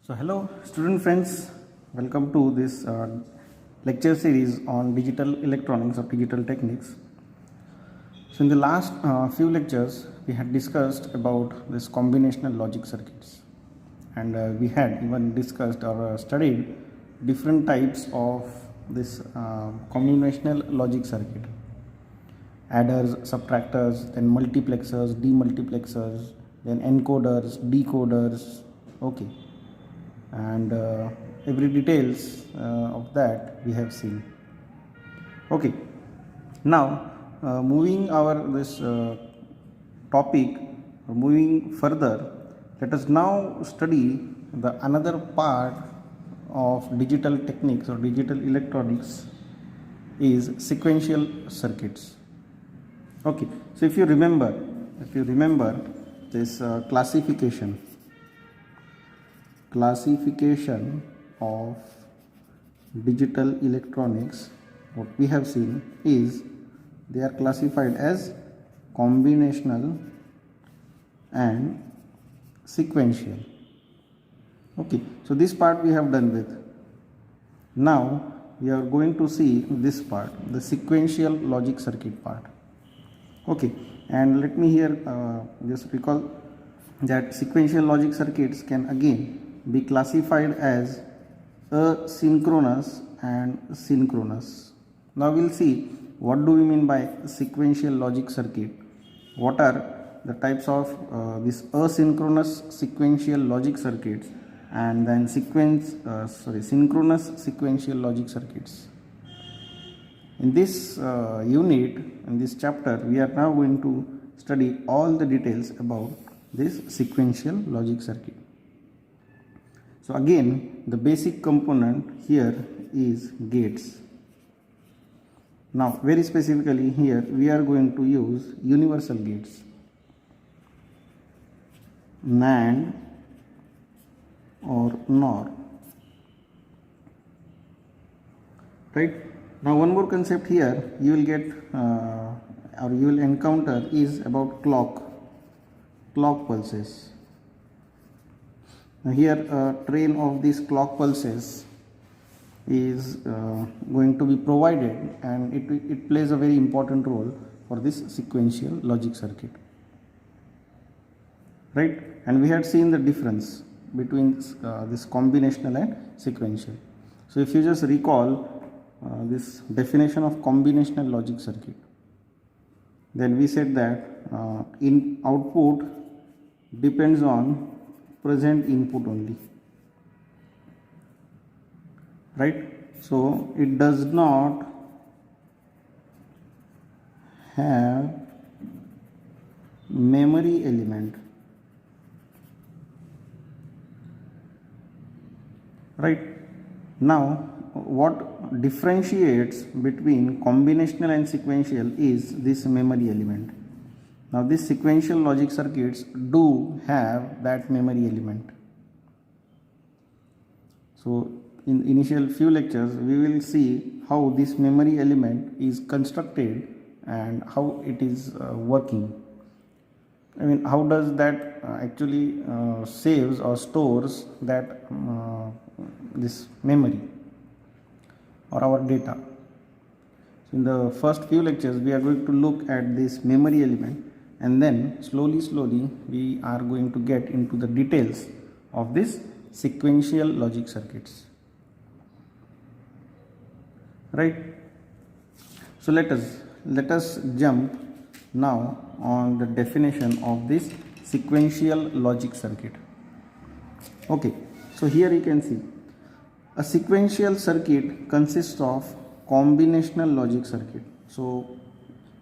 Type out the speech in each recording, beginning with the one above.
So hello student friends, welcome to this lecture series on digital electronics or digital techniques. So in the last few lectures we had discussed about this combinational logic circuits, and we had even discussed or studied different types of this combinational logic circuit: adders, subtractors, then multiplexers, demultiplexers, then encoders, decoders. Okay, and every details of that we have seen. Okay, now moving our this topic, moving further, let us now study the another part of digital techniques or digital electronics is sequential circuits. Okay, so if you remember this classification of digital electronics, what we have seen is they are classified as combinational and sequential. Okay, so this part we have done with. Now we are going to see this part, the sequential logic circuit part. Okay, and let me here just recall that sequential logic circuits can again be classified as asynchronous and synchronous. Now we'll see what do we mean by sequential logic circuit, what are the types of this asynchronous sequential logic circuits, and then synchronous sequential logic circuits. In this unit, in this chapter, we are now going to study all the details about this sequential logic circuit. So again, the basic component here is gates. Now very specifically here we are going to use universal gates, NAND or NOR, right? Now one more concept here you will get or you will encounter is about clock pulses. Now here a train of these clock pulses is going to be provided, and it plays a very important role for this sequential logic circuit, right? And we had seen the difference between this combinational and sequential. So if you just recall this definition of combinational logic circuit, then we said that in output depends on present input only, right? So it does not have memory element, right? Now what differentiates between combinational and sequential is this memory element. Now these sequential logic circuits do have that memory element. So in initial few lectures we will see how this memory element is constructed and how it is working. I mean, how does that actually saves or stores that this memory or our data. So in the first few lectures we are going to look at this memory element, and then slowly we are going to get into the details of this sequential logic circuits, right? So let us jump now on the definition of this sequential logic circuit. Okay, so here you can see a sequential circuit consists of combinational logic circuit. So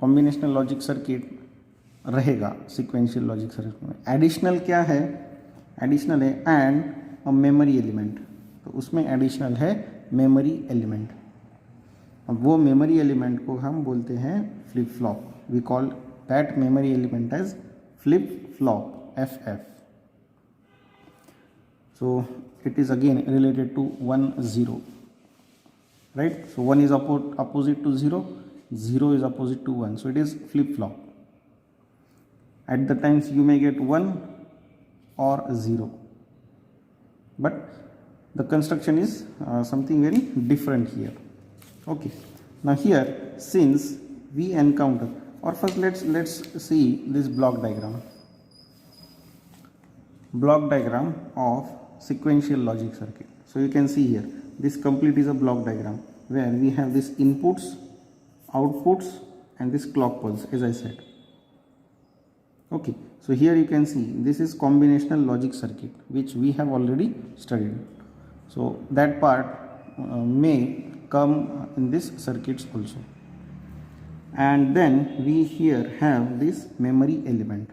combinational logic circuit रहेगा sequential logic circuit में. Additional क्या है? Additional है and a memory element. तो उसमें additional है memory element. अब वो मेमोरी एलिमेंट को हम बोलते हैं flip flop. We call that memory element as flip flop, FF. So it is again related to 1 0, right? So 1 is opposite to 0, 0 is opposite to 1, so it is flip flop. At the times you may get 1 or 0. but the construction is something very different here. Okay, now here since we encounter, or first let's see this block diagram of sequential logic circuit. So you can see here this complete is a block diagram where we have this inputs, outputs and this clock pulse, as I said. Okay, so here you can see this is combinational logic circuit which we have already studied. So that part may come in this circuits also. And then we here have this memory element,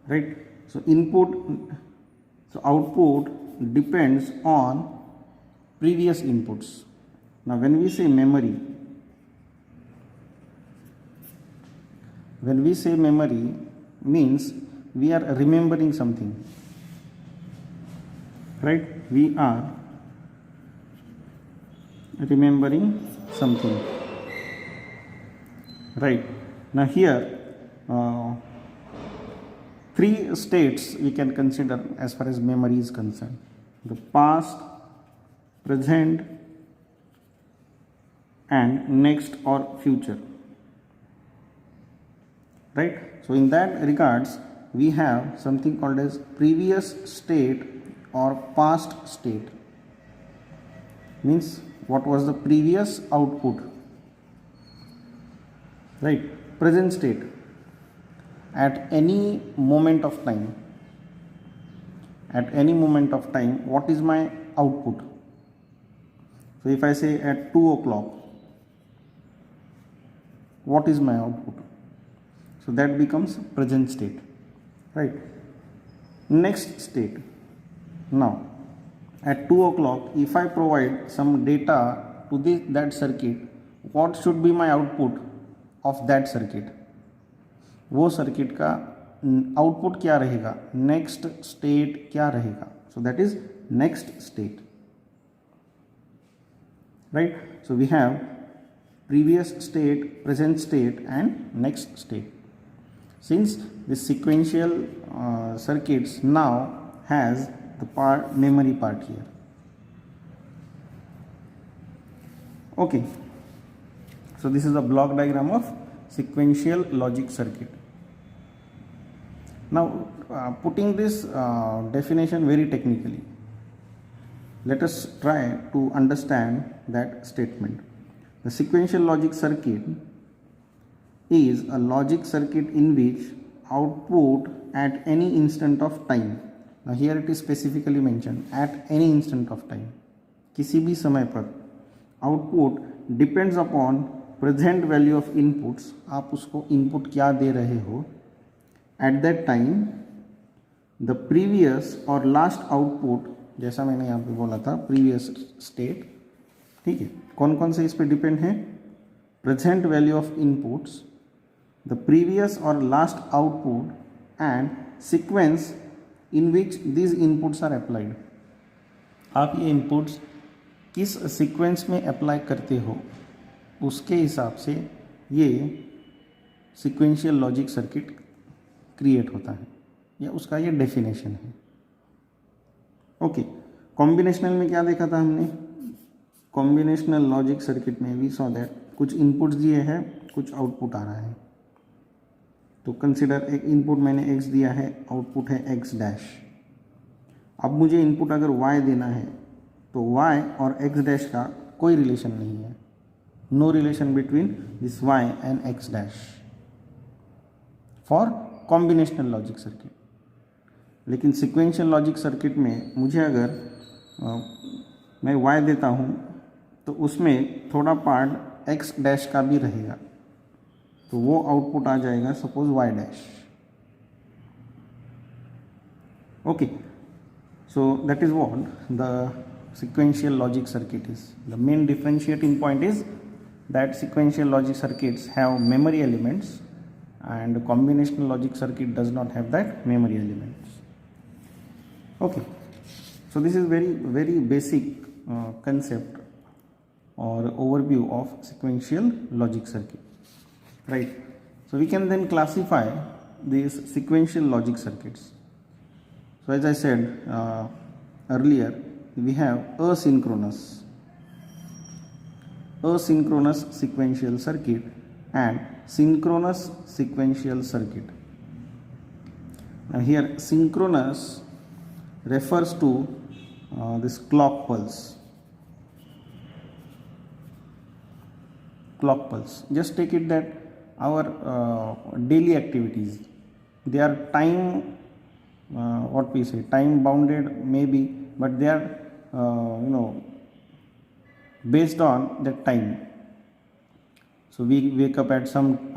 right? So output depends on previous inputs. Now when we say memory means we are remembering something, right? We are remembering something, right? Now here three states we can consider as far as memory is concerned: the past, present and next or future, right? So in that regards we have something called as previous state or past state. Means what was the previous output, right? Present state, at any moment of time, what is my output? So if I say at 2 o'clock, what is my output? So that becomes present state, right? Next state. Now at 2 o'clock, if I provide some data to that circuit, what should be my output of that circuit? वो circuit का output क्या रहेगा, next state क्या रहेगा? So that is next state, right? So we have previous state, present state and next state. Since this sequential circuits now has the memory part here. Okay, so this is a block diagram of sequential logic circuit. Now putting this definition very technically, let us try to understand that statement. The sequential logic circuit is a logic circuit in which output at any instant of time. Now here it is specifically mentioned, at any instant of time, किसी भी समय पर output depends upon present value of inputs. आप उसको input क्या दे रहे हो at that time, the previous or last output, जैसा मैंने यहाँ पे बोला था previous state, ठीक है? कौन कौन से इस पे डिपेंड है? present value of inputs, the previous or last output and sequence in which these inputs are applied. आप ये inputs किस sequence में apply करते हो, उसके हिसाब से ये sequential logic circuit create होता है, या उसका ये definition है. ओके, कॉम्बिनेशनल में क्या देखा था हमने? कॉम्बिनेशनल लॉजिक सर्किट में वी सॉ दैट कुछ इनपुट्स दिए हैं, कुछ आउटपुट आ रहा है. तो कंसिडर एक इनपुट मैंने x दिया है, आउटपुट है x डैश. अब मुझे इनपुट अगर y देना है तो y और x डैश का कोई रिलेशन नहीं है, no relation between this y and x dash for combinational logic circuit. लेकिन सिक्वेंशियल लॉजिक सर्किट में मुझे अगर मैं y देता हूँ तो उसमें थोड़ा पार्ट x डैश का भी रहेगा, तो वो आउटपुट आ जाएगा suppose y dash. Okay, so that is what the sequential logic circuit is. The main differentiating point is that sequential logic circuits have memory elements and combinational logic circuit does not have that memory elements. Okay, so this is very basic concept or overview of sequential logic circuit, right? So we can then classify these sequential logic circuits. So as I said earlier, we have asynchronous sequential circuit and synchronous sequential circuit. Now here synchronous refers to this clock pulse. Just take it that our daily activities, they are time time bounded maybe, but they are based on the time. So we wake up at some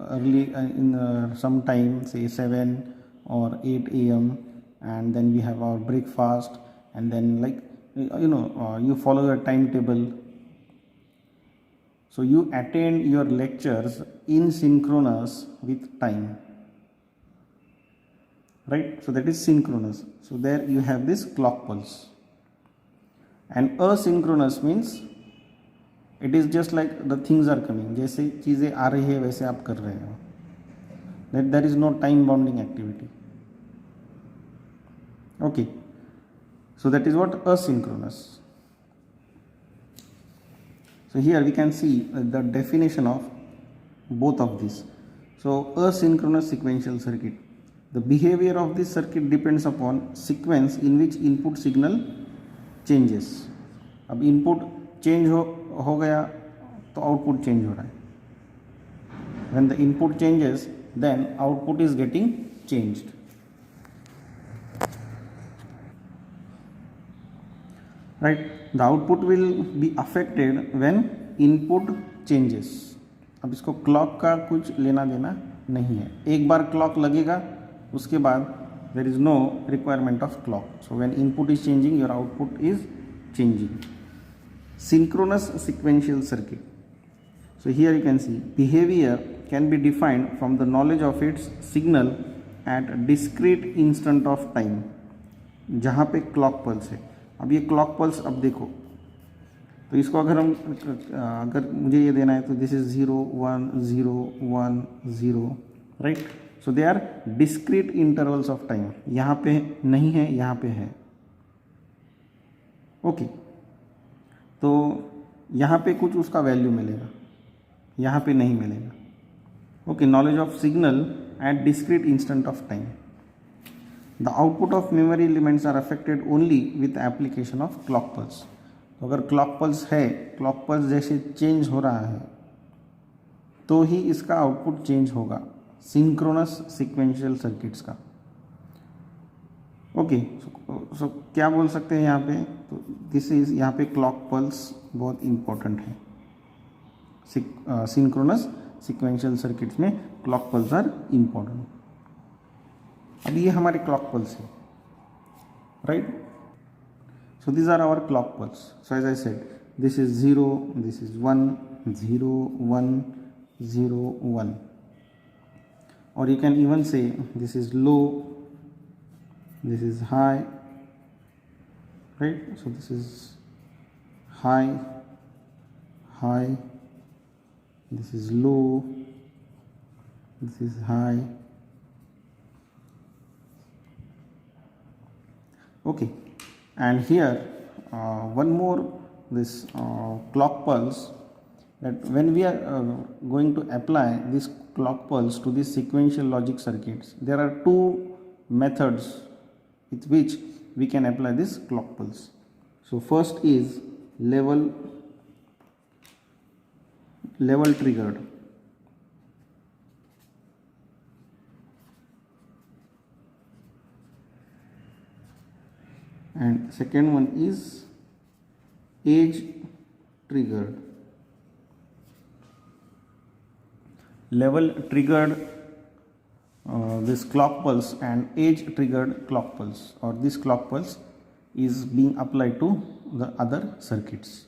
early in some time, say 7 or 8 a.m., and then we have our breakfast, and then you follow your timetable. So you attend your lectures in synchronous with time, right? So that is synchronous. So there you have this clock pulse. And asynchronous means it is just like the things are coming, जैसे चीज़ें आ रही है वैसे आप कर रहे हो. That there is no time bounding activity. Okay, so that is what asynchronous. So here we can see the definition of both of these. So asynchronous sequential circuit. The behavior of this circuit depends upon sequence in which input signal changes. अब input change हो गया तो output change हो रहा है. When the input changes, then output is getting changed. Right? The output will be affected when input changes. अब इसको clock का कुछ लेना देना नहीं है. एक बार क्लॉक लगेगा उसके बाद there is no requirement of clock. So when input is changing, your output is changing. Synchronous sequential circuit. So here you can see behavior can be defined from the knowledge of its signal at discrete instant of time. जहाँ पे clock pulse है. अब ये clock pulse अब देखो, तो इसको अगर मुझे ये देना है तो this is 0 1 0 1 0, right. So they are discrete intervals of time. यहाँ पे नहीं है, यहाँ पे है. ओके, तो यहाँ पे कुछ उसका वैल्यू मिलेगा, यहाँ पे नहीं मिलेगा. Okay, knowledge of signal eight discrete instant of time. The output of memory elements are affected only with application of clock pulse. तो अगर clock pulse है, clock pulse जैसे चेंज हो रहा है तो ही इसका आउटपुट चेंज होगा, सिंक्रोनस सीक्वेंशियल सर्किट्स का. ओके, सो क्या बोल सकते हैं यहाँ पे, तो दिस इज, यहाँ पे क्लॉक पल्स बहुत इंपॉर्टेंट है. सिंक्रोनस सीक्वेंशियल सर्किट्स में क्लॉक पल्स आर इंपॉर्टेंट. अब ये हमारे क्लॉक पल्स है, right. So these are our clock pulse. So as I said, this is 0, this is 1 0 1 0 1, और you can even say this is low, this is high, right. So this is high high, this is low, this is high. Okay, and here one more this clock pulse, that when we are going to apply this clock pulse to these sequential logic circuits, there are two methods with which we can apply this clock pulse. So first is level triggered. And second one is edge triggered. Level triggered this clock pulse and edge triggered clock pulse, or this clock pulse is being applied to the other circuits,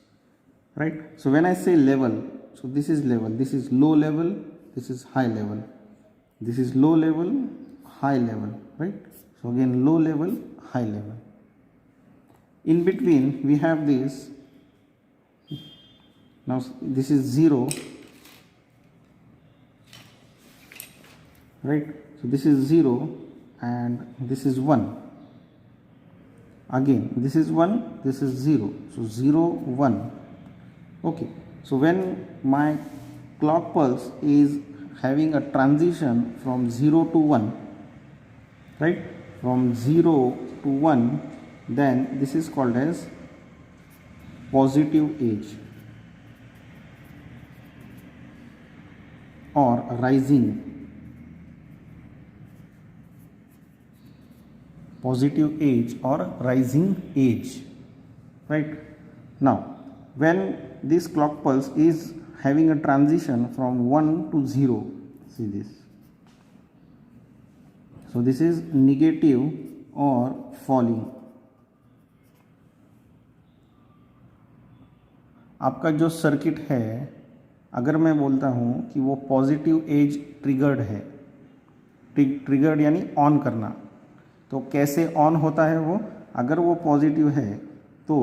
right. So when I say level, so this is level, this is low level, this is high level, this is low level, high level, right. So again low level, high level. In between we have this, now this is 0, right. So this is 0 and this is 1. again this is 1, this is 0, so 0 1. Okay, so when my clock pulse is having a transition from 0 to 1, right, from 0 to 1, then this is called as positive age or rising, positive age or rising age, right. Now when this clock pulse is having a transition from 1 to 0, see this, so this is negative or falling. आपका जो circuit है, अगर मैं बोलता हूँ कि वो positive edge triggered है, ट्रिगर्ड यानी ऑन करना, तो कैसे ऑन होता है वो, अगर वो पॉजिटिव है तो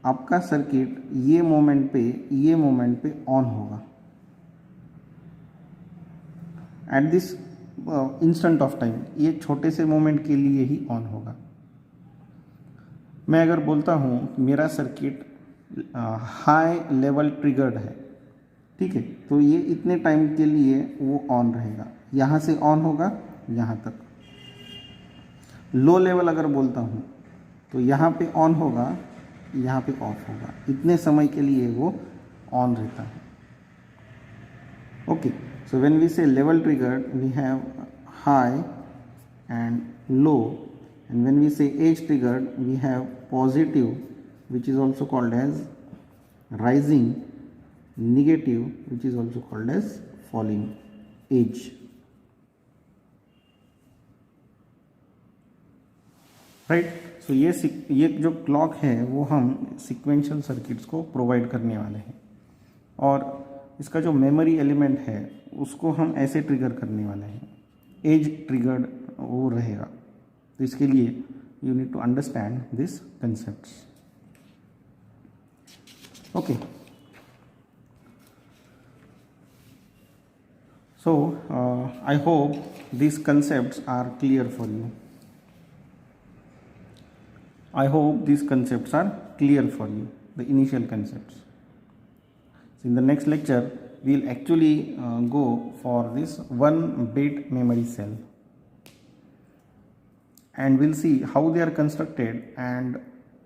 आपका सर्किट ये मोमेंट पे ऑन होगा at this instant of time, ये छोटे से मोमेंट के लिए ही ऑन होगा। मैं अगर बोलता हूँ मेरा सर्किट हाई लेवल ट्रिगर्ड है, ठीक है, तो ये इतने टाइम के लिए वो ऑन रहेगा, यहाँ से ऑन होगा यहाँ तक। लो लेवल अगर बोलता हूँ तो यहाँ पे ऑन होगा, यहाँ पे ऑफ होगा, इतने समय के लिए वो ऑन रहता है। Okay, so when we say level triggered we have high and low, and when we say age triggered we have positive, which is also called as rising, negative, which is also called as falling age, right. so ये जो clock है वो हम sequential circuits को provide करने वाले हैं, और इसका जो मेमोरी एलिमेंट है उसको हम ऐसे ट्रिगर करने वाले हैं, एज ट्रिगर्ड वो रहेगा। तो इसके लिए you need to understand this concepts. Okay, so I hope these concepts are clear for you. I hope these concepts are clear for you, the initial concepts. So in the next lecture we will actually go for this 1-bit memory cell, and we'll see how they are constructed and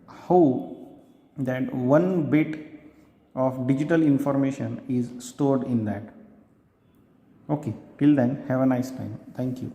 how that 1 bit of digital information is stored in that. Okay, till then have a nice time. Thank you.